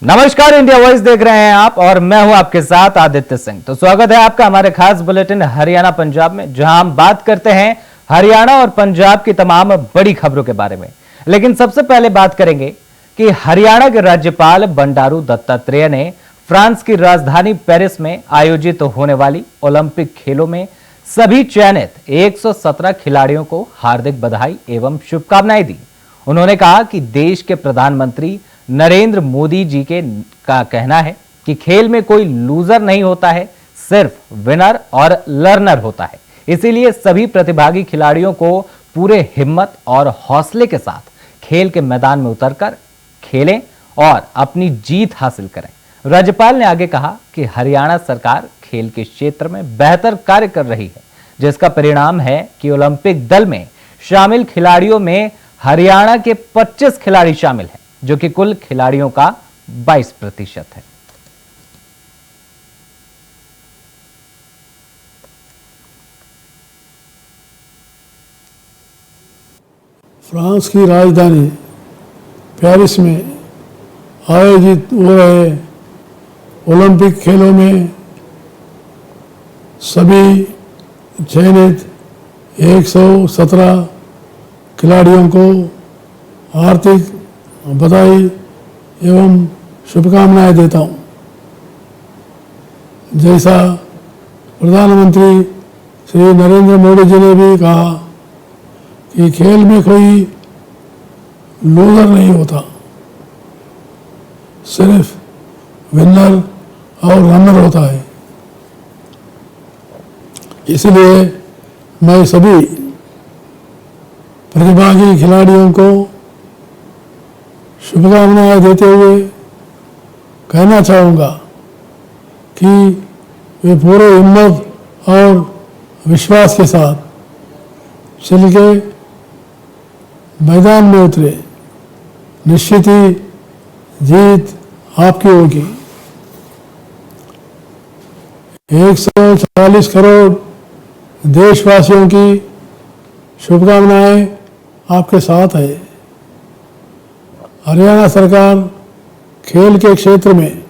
नमस्कार, India voice देख रहे हैं आप और मैं हूं आपके साथ आदित्य सिंह। तो स्वागत है आपका हमारे खास बुलेटिन हरियाणा पंजाब में, जहां हम बात करते हैं हरियाणा और पंजाब की तमाम बड़ी खबरों के बारे में। लेकिन सबसे पहले बात करेंगे कि हरियाणा के राज्यपाल बंडारू दत्तात्रेय ने फ्रांस की राजधानी पेरिस में आयोजित होने वाली ओलंपिक खेलों में सभी चयनित 117 खिलाड़ियों को हार्दिक बधाई एवं शुभकामनाएं दी। उन्होंने कहा कि देश के प्रधानमंत्री नरेंद्र मोदी जी का कहना है कि खेल में कोई लूजर नहीं होता है, सिर्फ विनर और लर्नर होता है। इसीलिए सभी प्रतिभागी खिलाड़ियों को पूरे हिम्मत और हौसले के साथ खेल के मैदान में उतरकर खेलें और अपनी जीत हासिल करें। राज्यपाल ने आगे कहा कि हरियाणा सरकार खेल के क्षेत्र में बेहतर कार्य कर रही है, जिसका परिणाम है कि ओलंपिक दल में शामिल खिलाड़ियों में हरियाणा के 25 खिलाड़ी शामिल हैं, जो कि कुल खिलाड़ियों का 22% है। फ्रांस की राजधानी पेरिस में आयोजित हो रहे ओलंपिक खेलों में सभी चयनित 117 खिलाड़ियों को हार्दिक बधाई एवं शुभकामनाएं देता हूं। जैसा प्रधानमंत्री श्री नरेंद्र मोदी जी ने भी कहा कि खेल में कोई लूजर नहीं होता, सिर्फ विनर और रनर होता है। इसलिए मैं सभी प्रतिभागी खिलाड़ियों को शुभकामनाएं देते हुए कहना चाहूँगा कि वे पूरे हिम्मत और विश्वास के साथ चल के मैदान में उतरे। निश्चित ही जीत आपकी होगी। 140 करोड़ देशवासियों की शुभकामनाएं आपके साथ है। हरियाणा सरकार खेल के क्षेत्र में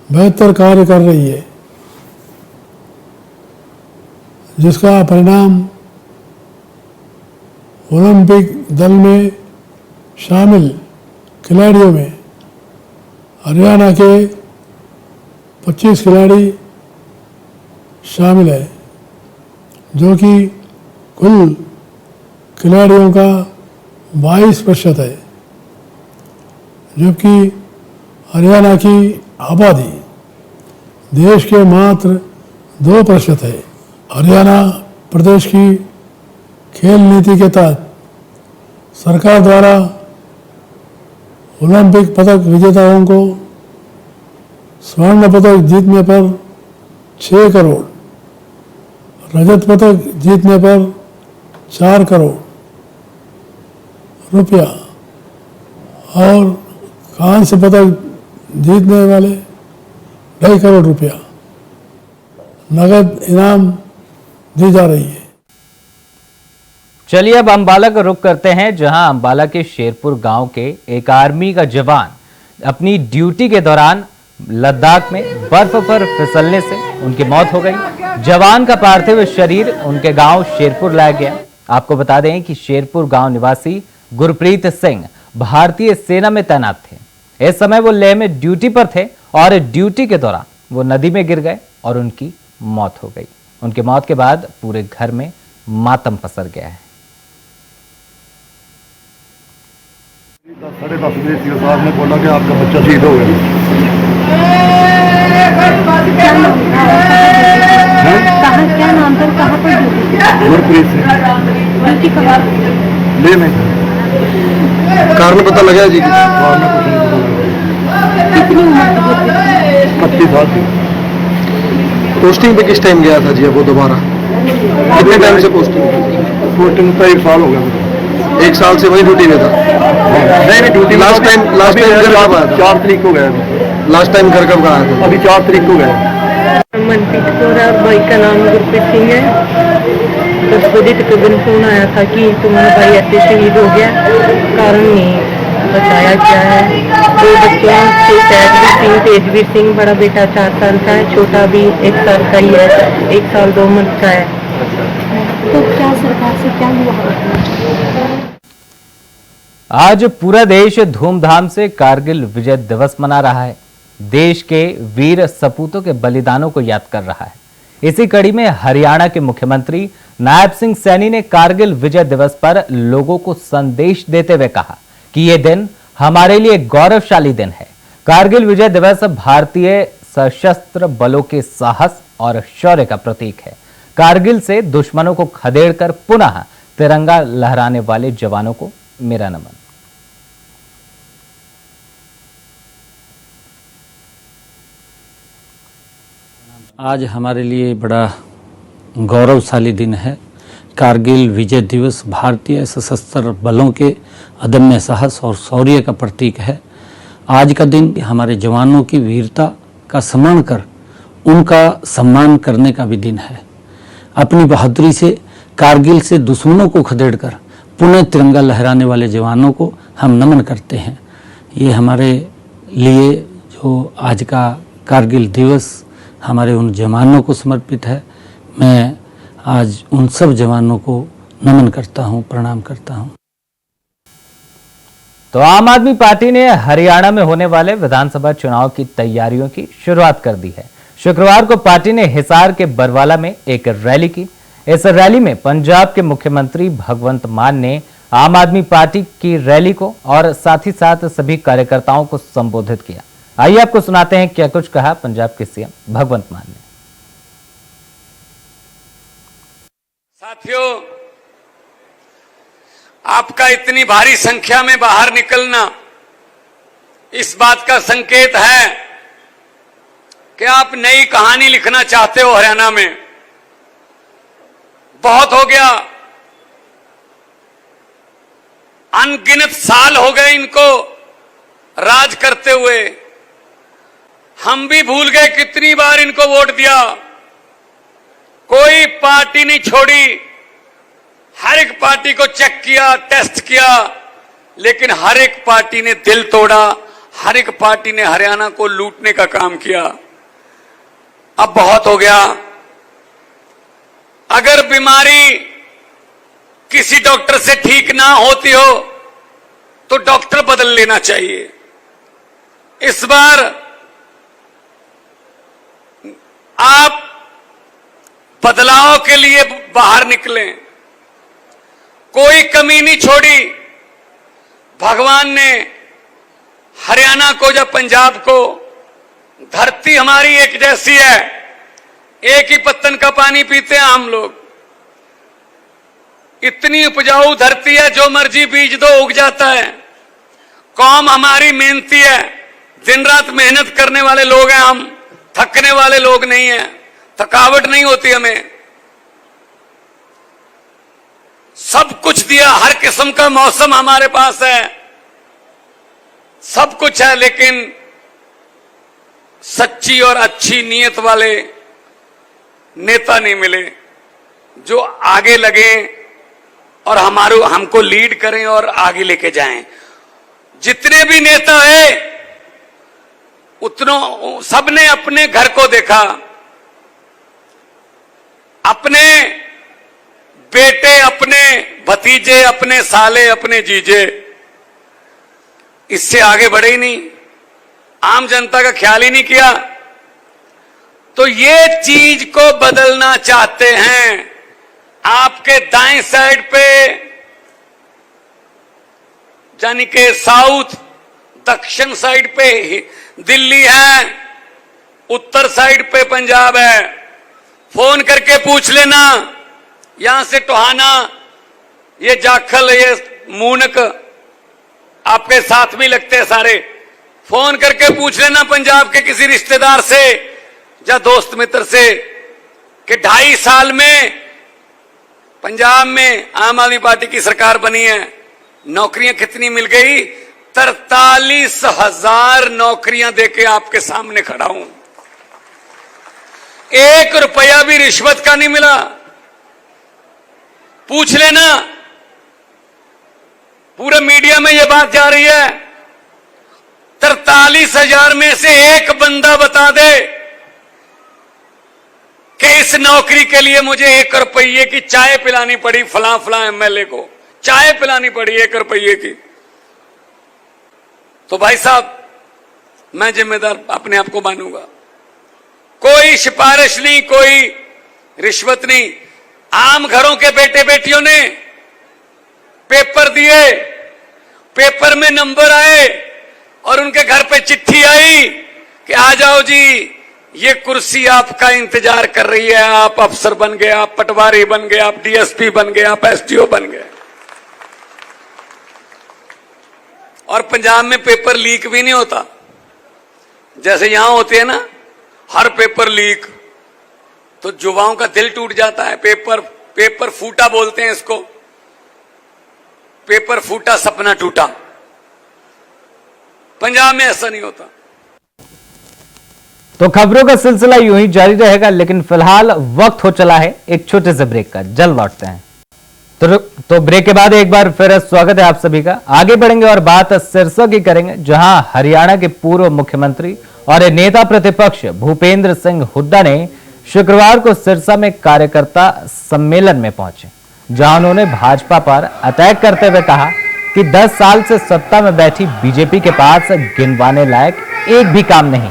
बेहतर कार्य कर रही है, जिसका परिणाम ओलंपिक दल में शामिल खिलाड़ियों में हरियाणा के 25 खिलाड़ी शामिल है, जो कि कुल खिलाड़ियों का 22% है। जबकि हरियाणा की आबादी देश के मात्र 2% है। हरियाणा प्रदेश की खेल नीति के तहत सरकार द्वारा ओलंपिक पदक विजेताओं को स्वर्ण पदक जीतने पर 6 करोड़, रजत पदक जीतने पर 4 करोड़ रुपया और कांस्य पदक जीतने वाले 2.5 करोड़ रुपया नगद इनाम दी जा रही है। चलिए अब अंबाला का रुख करते हैं, जहां अंबाला के शेरपुर गांव के एक आर्मी का जवान अपनी ड्यूटी के दौरान लद्दाख में बर्फ पर फिसलने से उनकी मौत हो गई। जवान का पार्थिव शरीर उनके गांव शेरपुर लाया गया। आपको बता दें कि शेरपुर गांव निवासी गुरप्रीत सिंह भारतीय सेना में तैनात थे। इस समय वो लेह में ड्यूटी पर थे और ड्यूटी के दौरान वो नदी में गिर गए और उनकी मौत हो गई। उनकी मौत के बाद पूरे घर में मातम पसर गया है। 10:30 बजे सीओ साहब ने बोला कि आपका बच्चा शहीद हो गया। क्या नाम था, कहाँ पर गुरप्रीत सिंह ले में कारण पता लगा जी? कितनी उम्र थी? 25 साल थी। पोस्टिंग पे किस टाइम गया था जी वो दोबारा? कितने टाइम से पोस्टिंग तो 1 साल हो गया। 1 साल से वही ड्यूटी में था? नहीं ड्यूटी लास्ट टाइम घर कब आया था? 4 तारीख को गया। लास्ट टाइम घर कब आया था? अभी 4 तारीख को गया। मनप्रीत कौर है, भाई का नाम गुरप्रीत सिंह है। 10 बजे तकरीबन फोन आया था कि तुम्हारा भाई ऐसे शहीद हो गया, कारण नहीं बचाया गया है। 2 बच्चे हैं, तेजवीर सिंह, तेजवीर सिंह बड़ा बेटा 4 साल का है, छोटा भी 1 साल का ही है, 1 साल 2 मंथ का है। तो क्या सरकार से क्या हुआ? आज पूरा देश धूमधाम से कारगिल विजय दिवस मना रहा है। देश के वीर सपूतों के बलिदानों को याद कर रहा है। इसी कड़ी में हरियाणा के मुख्यमंत्री नायब सिंह सैनी ने कारगिल विजय दिवस पर लोगों को संदेश देते हुए कहा कि यह दिन हमारे लिए गौरवशाली दिन है। कारगिल विजय दिवस भारतीय सशस्त्र बलों के साहस और शौर्य का प्रतीक है। कारगिल से दुश्मनों को खदेड़कर पुनः तिरंगा लहराने वाले जवानों को मेरा नमन। आज हमारे लिए बड़ा गौरवशाली दिन है। कारगिल विजय दिवस भारतीय सशस्त्र बलों के अदम्य साहस और शौर्य का प्रतीक है। आज का दिन हमारे जवानों की वीरता का स्मरण कर उनका सम्मान करने का भी दिन है। अपनी बहादुरी से कारगिल से दुश्मनों को खदेड़कर पुनः तिरंगा लहराने वाले जवानों को हम नमन करते हैं। ये हमारे लिए जो आज का कारगिल दिवस हमारे उन जवानों को समर्पित है। मैं आज उन सब जवानों को नमन करता हूं, प्रणाम करता हूं। तो आम आदमी पार्टी ने हरियाणा में होने वाले विधानसभा चुनाव की तैयारियों की शुरुआत कर दी है। शुक्रवार को पार्टी ने हिसार के बरवाला में एक रैली की। इस रैली में पंजाब के मुख्यमंत्री भगवंत मान ने आम आदमी पार्टी की रैली को और साथ ही साथ सभी कार्यकर्ताओं को संबोधित किया। आइए आपको सुनाते हैं क्या कुछ कहा पंजाब के सीएम भगवंत मान ने। साथियों, आपका इतनी भारी संख्या में बाहर निकलना इस बात का संकेत है कि आप नई कहानी लिखना चाहते हो। हरियाणा में बहुत हो गया, अनगिनत साल हो गए इनको राज करते हुए। हम भी भूल गए कितनी बार इनको वोट दिया। कोई पार्टी नहीं छोड़ी, हर एक पार्टी को चेक किया, टेस्ट किया, लेकिन हर एक पार्टी ने दिल तोड़ा, हर एक पार्टी ने हरियाणा को लूटने का काम किया। अब बहुत हो गया। अगर बीमारी किसी डॉक्टर से ठीक ना होती हो तो डॉक्टर बदल लेना चाहिए। इस बार आप बदलाव के लिए बाहर निकले, कोई कमी नहीं छोड़ी। भगवान ने हरियाणा को या पंजाब को, धरती हमारी एक जैसी है, एक ही पत्तन का पानी पीते हैं हम लोग। इतनी उपजाऊ धरती है, जो मर्जी बीज दो उग जाता है। कौम हमारी मेहनती है, दिन रात मेहनत करने वाले लोग हैं हम, थकने वाले लोग नहीं हैं, थकावट नहीं होती हमें। सब कुछ दिया, हर किस्म का मौसम हमारे पास है, सब कुछ है, लेकिन सच्ची और अच्छी नीयत वाले नेता नहीं मिले जो आगे लगे और हमको लीड करें और आगे लेके जाएं। जितने भी नेता है उतनों सबने अपने घर को देखा, अपने बेटे, अपने भतीजे, अपने साले, अपने जीजे, इससे आगे बढ़े ही नहीं, आम जनता का ख्याल ही नहीं किया। तो ये चीज को बदलना चाहते हैं। आपके दाएं साइड पे यानी कि साउथ, दक्षिण साइड पे दिल्ली है, उत्तर साइड पे पंजाब है। फोन करके पूछ लेना, यहां से टोहाना, ये जाखल, ये मूनक आपके साथ में लगते हैं सारे। फोन करके पूछ लेना पंजाब के किसी रिश्तेदार से या दोस्त मित्र से कि 2.5 साल में पंजाब में आम आदमी पार्टी की सरकार बनी है, नौकरियां कितनी मिल गई। 43,000 नौकरियां देके आपके सामने खड़ा हूं। 1 रुपया भी रिश्वत का नहीं मिला। पूछ पूरे मीडिया में यह बात जा रही है, 43,000 में से एक बंदा बता दे कि इस नौकरी के लिए मुझे 1 रुपये की चाय पिलानी पड़ी, फलां फलां एमएलए को चाय पिलानी पड़ी 1 रुपये की, तो भाई साहब मैं जिम्मेदार अपने आप को मानूंगा। कोई सिफारिश नहीं, कोई रिश्वत नहीं। आम घरों के बेटे बेटियों ने पेपर दिए, पेपर में नंबर आए और उनके घर पे चिट्ठी आई कि आ जाओ जी, ये कुर्सी आपका इंतजार कर रही है, आप अफसर बन गए, आप पटवारी बन गए, आप डीएसपी बन गए, आप एसडीओ बन गए। और पंजाब में पेपर लीक भी नहीं होता जैसे यहां होते हैं ना, हर पेपर लीक, तो युवाओं का दिल टूट जाता है। पेपर फूटा बोलते हैं इसको, पेपर फूटा सपना टूटा। पंजाब में ऐसा नहीं होता। तो खबरों का सिलसिला यूं ही जारी रहेगा, लेकिन फिलहाल वक्त हो चला है एक छोटे से ब्रेक का। जल्द लौटते हैं। तो ब्रेक के बाद एक बार फिर स्वागत है आप सभी का। आगे बढ़ेंगे और बात सिरसा की करेंगे, जहां हरियाणा के पूर्व मुख्यमंत्री और नेता प्रतिपक्ष भूपेंद्र सिंह हुड्डा ने शुक्रवार को सिरसा में कार्यकर्ता सम्मेलन में पहुंचे, जहां उन्होंने भाजपा पर अटैक करते हुए कहा कि 10 साल से सत्ता में बैठी बीजेपी के पास गिनवाने लायक एक भी काम नहीं।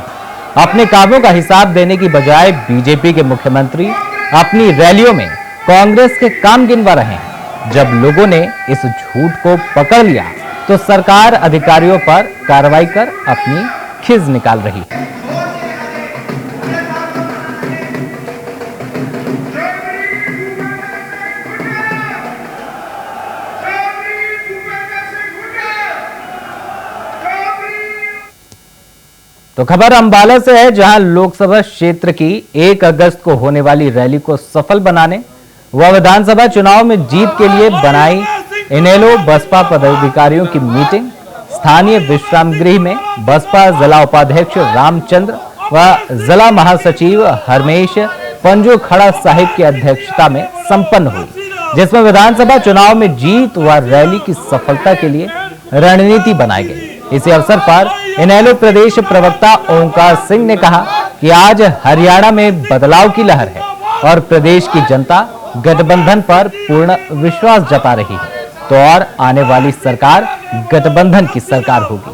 अपने कामों का हिसाब देने की बजाय बीजेपी के मुख्यमंत्री अपनी रैलियों में कांग्रेस के काम गिनवा रहे हैं। जब लोगों ने इस झूठ को पकड़ लिया तो सरकार अधिकारियों पर कार्रवाई कर अपनी खिज निकाल रही है। तो खबर अंबाला से है, जहां लोकसभा क्षेत्र की 1 अगस्त को होने वाली रैली को सफल बनाने व विधानसभा चुनाव में जीत के लिए बनाई इनेलो बसपा पदाधिकारियों की मीटिंग स्थानीय विश्राम गृह में बसपा जिला उपाध्यक्ष रामचंद्र व जिला महासचिव हरमेश पंजो खड़ा साहिब की अध्यक्षता में संपन्न हुई, जिसमें विधानसभा चुनाव में जीत व रैली की सफलता के लिए रणनीति बनाई गई। इसी अवसर पर इनेलो प्रदेश प्रवक्ता ओंकार सिंह ने कहा कि आज हरियाणा में बदलाव की लहर है और प्रदेश की जनता गठबंधन पर पूर्ण विश्वास जता रही है, तो और आने वाली सरकार गठबंधन की सरकार होगी।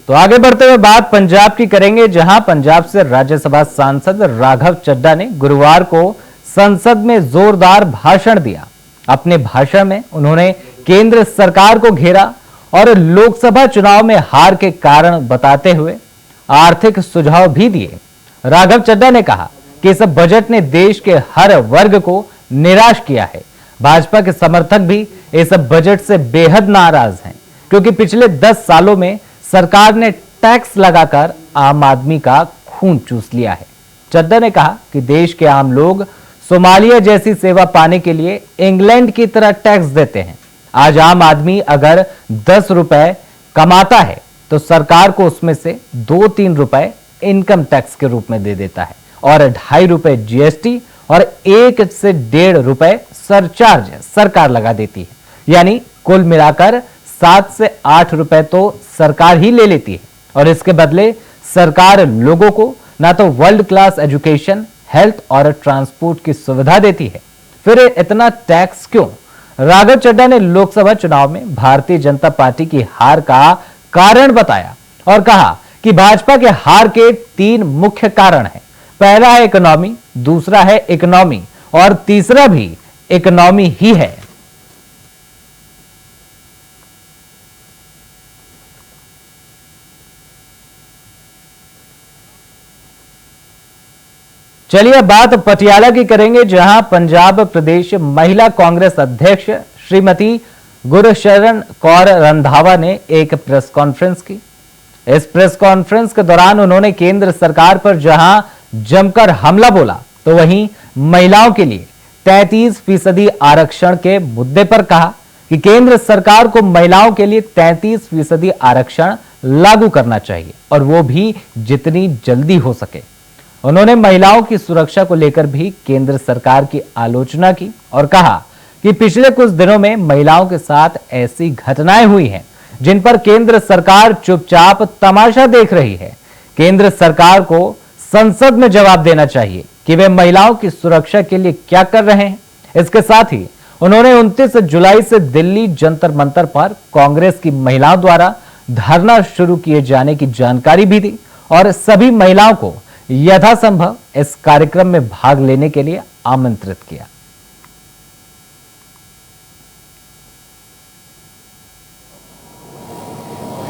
तो आगे बढ़ते हुए बात पंजाब की करेंगे, जहां पंजाब से राज्यसभा सांसद राघव चड्ढा ने गुरुवार को संसद में जोरदार भाषण दिया। अपने भाषण में उन्होंने केंद्र सरकार को घेरा और लोकसभा चुनाव में हार के कारण बताते हुए आर्थिक सुझाव भी दिए। राघव चड्ढा ने कहा कि इस बजट ने देश के हर वर्ग को निराश किया है। भाजपा के समर्थक भी इस बजट से बेहद नाराज हैं, क्योंकि पिछले 10 सालों में सरकार ने टैक्स लगाकर आम आदमी का खून चूस लिया है। चड्ढा ने कहा कि देश के आम लोग सोमालिया जैसी सेवा पाने के लिए इंग्लैंड की तरह टैक्स देते हैं। आज आम आदमी अगर 10 रुपए कमाता है तो सरकार को उसमें से 2-3 रुपए इनकम टैक्स के रूप में दे देता है और 2.5 रुपए जीएसटी और 1 से 1.5 रुपए सरचार्ज सरकार लगा देती है। यानी कुल मिलाकर 7 से 8 रुपए तो सरकार ही ले लेती है और इसके बदले सरकार लोगों को ना तो वर्ल्ड क्लास एजुकेशन, हेल्थ और ट्रांसपोर्ट की सुविधा देती है। फिर इतना टैक्स क्यों? राघव चड्ढा ने लोकसभा चुनाव में भारतीय जनता पार्टी की हार का कारण बताया और कहा कि भाजपा के हार के 3 मुख्य कारण हैं। पहला है इकोनॉमी, दूसरा है इकोनॉमी और तीसरा भी इकोनॉमी ही है। चलिए बात पटियाला की करेंगे, जहां पंजाब प्रदेश महिला कांग्रेस अध्यक्ष श्रीमती गुरशरण कौर रंधावा ने एक प्रेस कॉन्फ्रेंस की। इस प्रेस कॉन्फ्रेंस के दौरान उन्होंने केंद्र सरकार पर जहां जमकर हमला बोला, तो वहीं महिलाओं के लिए 33% आरक्षण के मुद्दे पर कहा कि केंद्र सरकार को महिलाओं के लिए 33% आरक्षण लागू करना चाहिए और वो भी जितनी जल्दी हो सके। उन्होंने महिलाओं की सुरक्षा को लेकर भी केंद्र सरकार की आलोचना की और कहा कि पिछले कुछ दिनों में महिलाओं के साथ ऐसी घटनाएं हुई हैं जिन पर केंद्र सरकार चुपचाप तमाशा देख रही है। केंद्र सरकार को संसद में जवाब देना चाहिए कि वे महिलाओं की सुरक्षा के लिए क्या कर रहे हैं। इसके साथ ही उन्होंने 29 जुलाई से दिल्ली जंतर मंतर पर कांग्रेस की महिलाओं द्वारा धरना शुरू किए जाने की जानकारी भी दी और सभी महिलाओं को यथासंभव इस कार्यक्रम में भाग लेने के लिए आमंत्रित किया।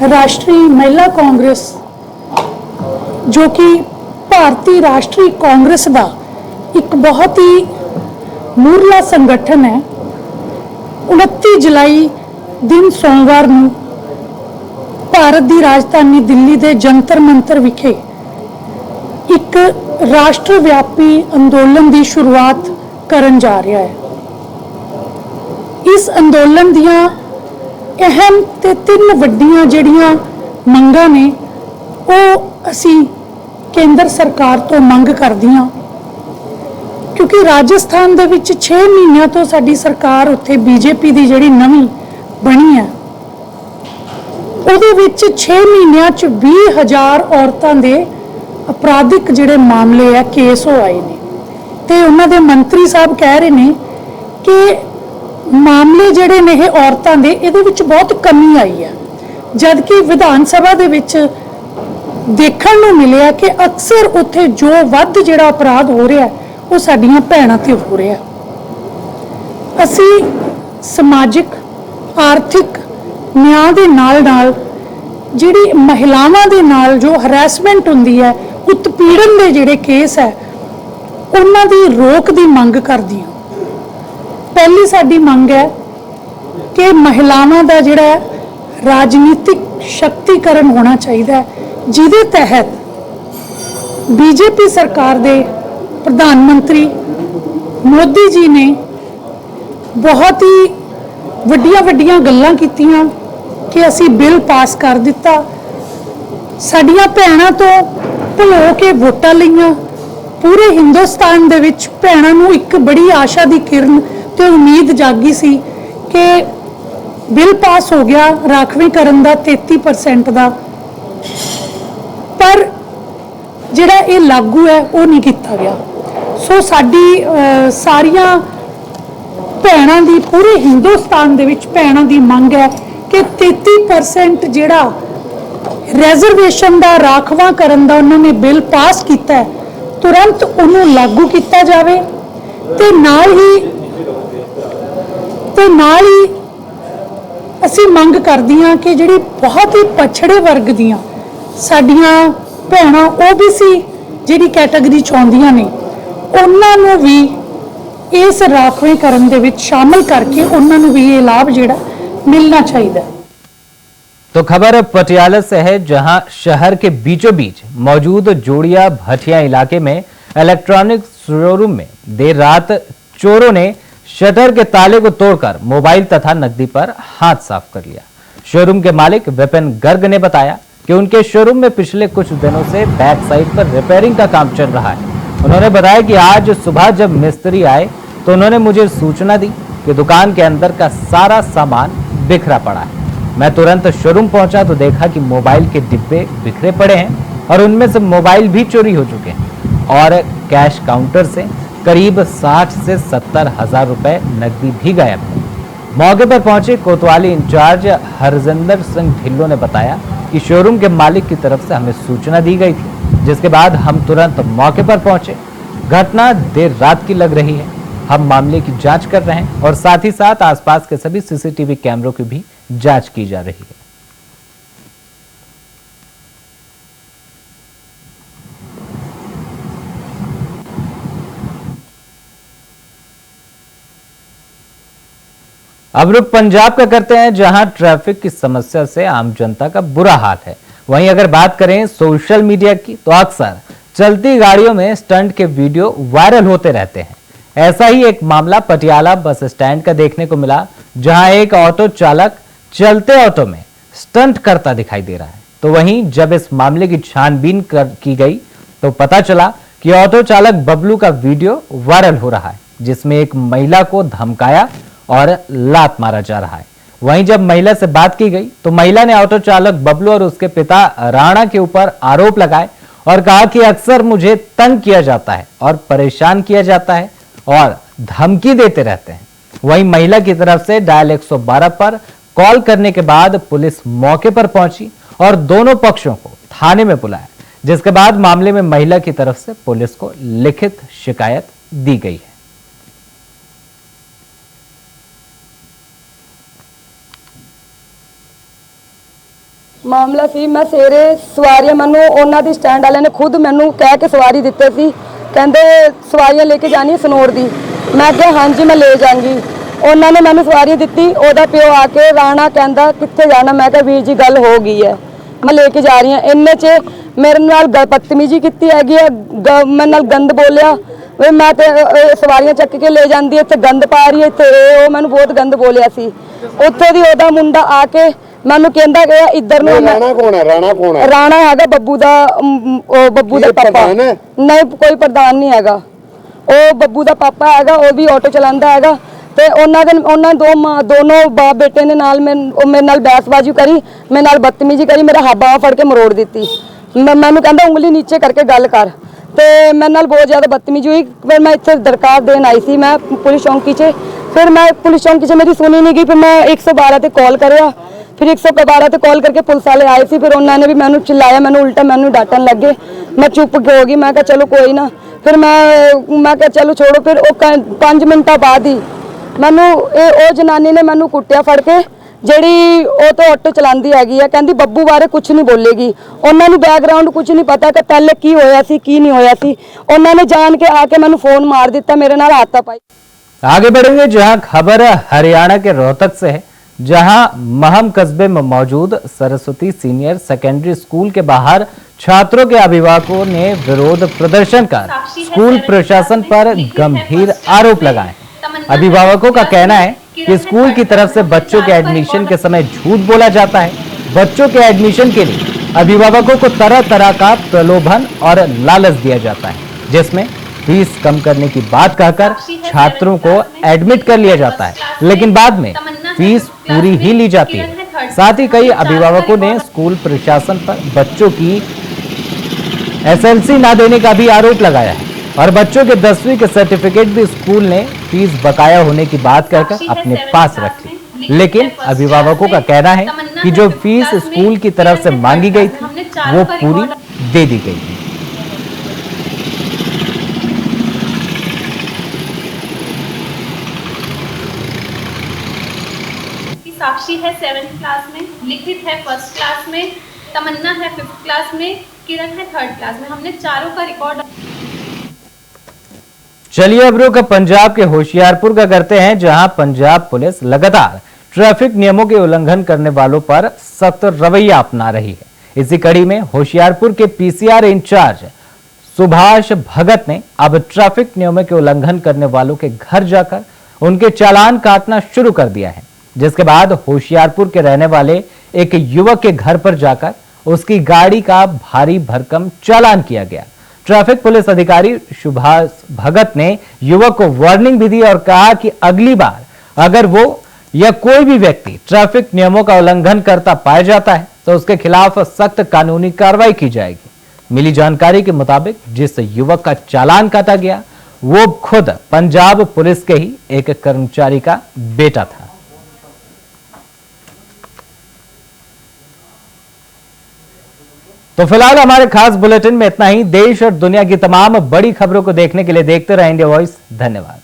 राष्ट्रीय महिला कांग्रेस जो कि भारतीय राष्ट्रीय कांग्रेस का एक बहुत ही मूरला संगठन है, 29 जुलाई दिन सोमवार ਨੂੰ भारत की राजधानी दिल्ली के जंतर मंतर विखे एक राष्ट्रव्यापी अंदोलन की शुरुआत करन जा रहा है। इस अंदोलन दियां अहम ते 3 वड्डियां जिहड़ियां मंगां ने वो असी केंद्र सरकार तो मंग करदियां, क्योंकि राजस्थान दे विच 6 महीनों तो साडी सरकार उत्थे बीजेपी की जिहड़ी नवीं बनी है ਉਹਦੇ ਵਿੱਚ 6 ਮਹੀਨਿਆਂ ਚ 20,000 ਔਰਤਾਂ ਦੇ ਅਪਰਾਧਿਕ ਜਿਹੜੇ ਮਾਮਲੇ ਆ ਕੇਸ ਹੋ ਆਏ ਨੇ ਤੇ ਉਹਨਾਂ ਦੇ ਮੰਤਰੀ ਸਾਹਿਬ ਕਹਿ ਰਹੇ ਨੇ ਕਿ ਮਾਮਲੇ ਜਿਹੜੇ ਨੇ ਇਹ ਔਰਤਾਂ ਦੇ ਇਹਦੇ ਵਿੱਚ ਬਹੁਤ ਕਮੀ ਆਈ ਹੈ, ਜਦ ਕਿ ਵਿਧਾਨ ਸਭਾ ਦੇ ਵਿੱਚ ਦੇਖਣ ਨੂੰ ਮਿਲਿਆ ਕਿ ਅਕਸਰ ਉੱਥੇ ਜੋ ਵੱਧ ਜਿਹੜਾ ਅਪਰਾਧ ਹੋ ਰਿਹਾ ਉਹ ਸਾਡੀਆਂ ਭੈਣਾਂ ਤੇ ਹੋ ਰਿਹਾ। ਅਸੀਂ ਸਮਾਜਿਕ ਆਰਥਿਕ ਨਿਆਂ ਦੇ ਨਾਲ ਜਿਹੜੀ ਮਹਿਲਾਵਾਂ ਦੇ ਨਾਲ ਜੋ ਹਰੈਸਮੈਂਟ ਹੁੰਦੀ ਹੈ, ਉਤਪੀੜਨ ਦੇ ਜਿਹੜੇ ਕੇਸ ਹੈ ਉਹਨਾਂ ਦੀ ਰੋਕ ਦੀ ਮੰਗ ਕਰਦੀ ਹਾਂ। ਪਹਿਲੀ ਸਾਡੀ ਮੰਗ ਹੈ ਕਿ ਮਹਿਲਾਵਾਂ ਦਾ ਜਿਹੜਾ ਰਾਜਨੀਤਿਕ ਸ਼ਕਤੀਕਰਨ ਹੋਣਾ ਚਾਹੀਦਾ ਹੈ, ਜਿਹਦੇ ਤਹਿਤ बीजेपी सरकार ਦੇ ਪ੍ਰਧਾਨ ਮੰਤਰੀ ਮੋਦੀ ਜੀ ਨੇ बहुत ही ਵੱਡੀਆਂ ਗੱਲਾਂ ਕੀਤੀਆਂ कि असी बिल पास कर दिता, साडियां भैणां तो भुलो के वोटां लईआं। पूरे हिंदुस्तान दे विच भैणां नूं एक बड़ी आशा दी किरण ते उम्मीद जागी सी कि बिल पास हो गया राखवीकरण दा 33% दा, पर जिहड़ा ये लागू है वो नहीं किया गया। सो साडी सारियां भैणां दी पूरे हिंदुस्तान दे विच भैणां दी मंग है कि 33% जिहड़ा रिजर्वेशन का राखवाकरण का उन्होंने बिल पास किया है, तुरंत उन्होंने लागू किया जाए ते नाल ही असी मंग करदी हां कि जिहड़ी बहुत ही पछड़े वर्ग दियां साडियां भैणां OBC जिहड़ी कैटेगरी च आउंदियां ने उन्हां नूं भी इस राखवेकरण दे विच शामिल करके उन्हां नूं भी ये लाभ जिहड़ा मिलना चाहिए। तो खबर पटियाला से है, जहां शहर के बीचों बीच मौजूद जोड़िया भटिया इलाके में इलेक्ट्रॉनिक शोरूम में देर रात चोरों ने शटर के ताले को तोड़कर मोबाइल तथा नकदी पर हाथ साफ कर लिया। शोरूम के मालिक विपिन गर्ग ने बताया कि उनके शोरूम में पिछले कुछ दिनों से बैक साइड पर रिपेयरिंग का काम चल रहा है। उन्होंने बताया कि आज सुबह जब मिस्त्री आए तो उन्होंने मुझे सूचना दी कि दुकान के अंदर का सारा सामान बिखरा पड़ा है। मैं तुरंत शोरूम पहुंचा तो देखा कि मोबाइल के डिब्बे बिखरे पड़े हैं और उनमें से मोबाइल भी चोरी हो चुके हैं और कैश काउंटर से करीब 60 से 70 हजार रुपए नकदी भी गायब है। मौके पर पहुंचे कोतवाली इंचार्ज हरजिंदर सिंह ढिल्लो ने बताया कि शोरूम के मालिक की तरफ से हमें सूचना दी गई थी, जिसके बाद हम तुरंत मौके पर पहुंचे। घटना देर रात की लग रही है। हम मामले की जांच कर रहे हैं और साथ ही साथ आसपास के सभी सीसीटीवी कैमरों की भी जांच की जा रही है। अब रुख पंजाब का करते हैं, जहां ट्रैफिक की समस्या से आम जनता का बुरा हाल है। वहीं अगर बात करें सोशल मीडिया की, तो अक्सर चलती गाड़ियों में स्टंट के वीडियो वायरल होते रहते हैं। ऐसा ही एक मामला पटियाला बस स्टैंड का देखने को मिला, जहां एक ऑटो चालक चलते ऑटो में स्टंट करता दिखाई दे रहा है। तो वहीं जब इस मामले की छानबीन की गई तो पता चला कि ऑटो चालक बबलू का वीडियो वायरल हो रहा है, जिसमें एक महिला को धमकाया और लात मारा जा रहा है। वहीं जब महिला से बात की गई तो महिला ने ऑटो चालक बबलू और उसके पिता राणा के ऊपर आरोप लगाए और कहा कि अक्सर मुझे तंग किया जाता है और परेशान किया जाता है और धमकी देते रहते हैं। वहीं महिला की तरफ से डायल 112 पर कॉल करने के बाद पुलिस मौके पर पहुंची और दोनों पक्षों को थाने में बुलाया, जिसके बाद मामले में महिला की तरफ से पुलिस को लिखित शिकायत दी गई है। ਮਾਮਲਾ ਸੀ ਮੈਂ ਸਵੇਰੇ ਸਵਾਰੀਆਂ ਮੈਨੂੰ ਉਹਨਾਂ ਦੀ ਸਟੈਂਡ ਵਾਲਿਆਂ ਨੇ ਖੁਦ ਮੈਨੂੰ ਕਹਿ ਕੇ ਸਵਾਰੀ ਦਿੱਤੇ ਸੀ, ਕਹਿੰਦੇ ਸਵਾਰੀਆਂ ਲੈ ਕੇ ਜਾਣੀ ਸਨੋਰ ਦੀ। ਮੈਂ ਕਿਹਾ ਹਾਂਜੀ ਮੈਂ ਲੈ ਜਾਵਾਂਗੀ। ਉਹਨਾਂ ਨੇ ਮੈਨੂੰ ਸਵਾਰੀ ਦਿੱਤੀ। ਉਹਦਾ ਪਿਓ ਆ ਕੇ ਰਾਣਾ ਕਹਿੰਦਾ ਕਿੱਥੇ ਜਾਣਾ। ਮੈਂ ਕਿਹਾ ਵੀਰ ਜੀ ਗੱਲ ਹੋ ਗਈ ਹੈ, ਮੈਂ ਲੈ ਕੇ ਜਾ ਰਹੀ ਹਾਂ। ਇੰਨੇ 'ਚ ਮੇਰੇ ਨਾਲ ਬਦਤਮੀਜ਼ੀ ਕੀਤੀ ਹੈਗੀ ਹੈ, ਮੇਰੇ ਨਾਲ ਗੰਦ ਬੋਲਿਆ ਵੀ ਮੈਂ ਤੇ ਸਵਾਰੀਆਂ ਚੱਕ ਕੇ ਲੈ ਜਾਂਦੀ, ਇੱਥੇ ਗੰਦ ਪਾ ਰਹੀ ਹੈ, ਇੱਥੇ ਉਹ ਮੈਨੂੰ ਬਹੁਤ ਗੰਦ ਬੋਲਿਆ ਸੀ। ਉੱਥੇ ਦੀ ਉਹਦਾ ਮੁੰਡਾ ਆ ਕੇ ਮੈਨੂੰ ਕਹਿੰਦਾ ਕਿ ਇੱਧਰ ਨੂੰ। ਰਾਣਾ ਕੌਣ ਹੈ? ਰਾਣਾ ਕੌਣ ਹੈ? ਰਾਣਾ ਹੈਗਾ ਬੱਬੂ ਦਾ, ਉਹ ਬੱਬੂ ਦਾ ਪਾਪਾ। ਨਹੀਂ ਕੋਈ ਪ੍ਰਧਾਨ ਨਹੀਂ ਹੈਗਾ, ਉਹ ਬੱਬੂ ਦਾ ਪਾਪਾ ਹੈਗਾ, ਉਹ ਵੀ ਆਟੋ ਚਲਾਉਂਦਾ ਹੈਗਾ। ਤੇ ਉਹਨਾਂ ਦੋਨੋਂ ਬਾਪ ਬੇਟੇ ਨੇ ਨਾਲ ਮੇਰੇ ਨਾਲ ਬਹਿਸਬਾਜ਼ੀ ਕਰੀ, ਮੇਰੇ ਨਾਲ ਬਦਤਮੀਜ਼ੀ ਕਰੀ, ਮੇਰਾ ਬਾਹਾਂ ਫੜ ਕੇ ਮਰੋੜ ਦਿੱਤੀ। ਮੈਨੂੰ ਕਹਿੰਦਾ ਉਂਗਲੀ ਨੀਚੇ ਕਰਕੇ ਗੱਲ ਕਰ, ਤੇ ਮੇਰੇ ਨਾਲ ਬਹੁਤ ਜ਼ਿਆਦਾ ਬਦਤਮੀਜ਼ੀ ਹੋਈ। ਫਿਰ ਮੈਂ ਇੱਥੇ ਦਰਖਾਸਤ ਦੇਣ ਆਈ ਸੀ ਮੈਂ ਪੁਲਿਸ ਚੌਂਕੀ 'ਚ। ਫਿਰ ਮੈਂ ਪੁਲਿਸ ਚੌਂਕੀ 'ਚ ਮੇਰੀ ਸੁਣੀ ਨਹੀਂ ਗਈ। ਫਿਰ ਮੈਂ 112 ਤੇ ਕਾਲ ਕਰਿਆ। फिर 112 ਤੇ ਕਾਲ ਕਰਕੇ ਪੁਲਿਸ ਵਾਲੇ ਆਏ ਸੀ। ਫਿਰ ਉਹਨਾਂ ਨੇ ਵੀ ਮੈਨੂੰ ਚਿल्लाया, ਮੈਨੂੰ ਉਲਟਾ ਮੈਨੂੰ ਡਾਂਟਣ ਲੱਗੇ। ਮੈਂ ਚੁੱਪ ਹੋ ਗਈ। ਮੈਂ ਕਿਹਾ ਚਲੋ ਕੋਈ ਨਾ। ਫਿਰ ਮੈਂ ਕਿਹਾ ਚਲੋ ਛੋੜੋ। ਫਿਰ ਉਹ 5 ਮਿੰਟਾਂ ਬਾਅਦ ਹੀ ਮੈਨੂੰ ਉਹ ਜਨਾਨੀ ਨੇ ਮੈਨੂੰ ਕੁੱਟਿਆ ਫੜ ਕੇ, ਜਿਹੜੀ ਉਹ ਤਾਂ ਆਟੋ ਚਲਾਉਂਦੀ ਹੈਗੀ ਆ। ਕਹਿੰਦੀ ਬੱਬੂ ਬਾਰੇ ਕੁਝ ਨਹੀਂ ਬੋਲੇਗੀ। ਉਹਨਾਂ ਨੂੰ ਬੈਕਗ੍ਰਾਉਂਡ ਕੁਝ ਨਹੀਂ ਪਤਾ ਕਿ ਪਹਿਲੇ ਕੀ ਹੋਇਆ ਸੀ ਕੀ ਨਹੀਂ ਹੋਇਆ ਸੀ। ਉਹਨਾਂ ਨੇ ਜਾਣ ਕੇ ਆ ਕੇ ਮੈਨੂੰ फोन मार ਦਿੱਤਾ, ਮੇਰੇ ਨਾਲ हाथापाई। आगे बढ़ेंगे जहां खबर हरियाणा के रोहतक से है, जहां महम कस्बे में मौजूद सरस्वती सीनियर सेकेंडरी स्कूल के बाहर छात्रों के अभिभावकों ने विरोध प्रदर्शन कर स्कूल प्रशासन पर गंभीर आरोप लगाए। अभिभावकों का कहना है कि स्कूल की तरफ से बच्चों के एडमिशन के समय झूठ बोला जाता है। बच्चों के एडमिशन के लिए अभिभावकों को तरह तरह का प्रलोभन और लालच दिया जाता है, जिसमें फीस कम करने की बात कहकर छात्रों को एडमिट कर लिया जाता है, लेकिन बाद में फीस पूरी ही ली जाती है। साथ ही कई अभिभावकों ने स्कूल प्रशासन पर बच्चों की एसएलसी ना देने का भी आरोप लगाया है और बच्चों के 10वीं के सर्टिफिकेट भी स्कूल ने फीस बकाया होने की बात कहकर अपने पास रख ली। लेकिन अभिभावकों का कहना है कि जो फीस स्कूल की तरफ से मांगी गई थी वो पूरी दे दी गई है। साक्षी है 7th क्लास में, लिखित है 1st क्लास में, तमन्ना है 5th क्लास में, किरण है 3rd क्लास में। हमने चारों का रिकॉर्ड। चलिए अब रुख पंजाब के होशियारपुर का करते हैं, जहां पंजाब पुलिस लगातार ट्रैफिक नियमों के उल्लंघन करने वालों पर सख्त रवैया अपना रही है। इसी कड़ी में होशियारपुर के पीसीआर इंचार्ज सुभाष भगत ने अब ट्रैफिक नियमों के उल्लंघन करने वालों के घर जाकर उनके चालान काटना शुरू कर दिया है, जिसके बाद होशियारपुर के रहने वाले एक युवक के घर पर जाकर उसकी गाड़ी का भारी भरकम चालान किया गया। ट्रैफिक पुलिस अधिकारी सुभाष भगत ने युवक को वार्निंग भी दी और कहा कि अगली बार अगर वो या कोई भी व्यक्ति ट्रैफिक नियमों का उल्लंघन करता पाया जाता है तो उसके खिलाफ सख्त कानूनी कार्रवाई की जाएगी। मिली जानकारी के मुताबिक जिस युवक का चालान काटा गया वो खुद पंजाब पुलिस के ही एक कर्मचारी का बेटा था। तो फिलहाल हमारे खास बुलेटिन में इतना ही। देश और दुनिया की तमाम बड़ी खबरों को देखने के लिए देखते रहें इंडिया वॉइस। धन्यवाद।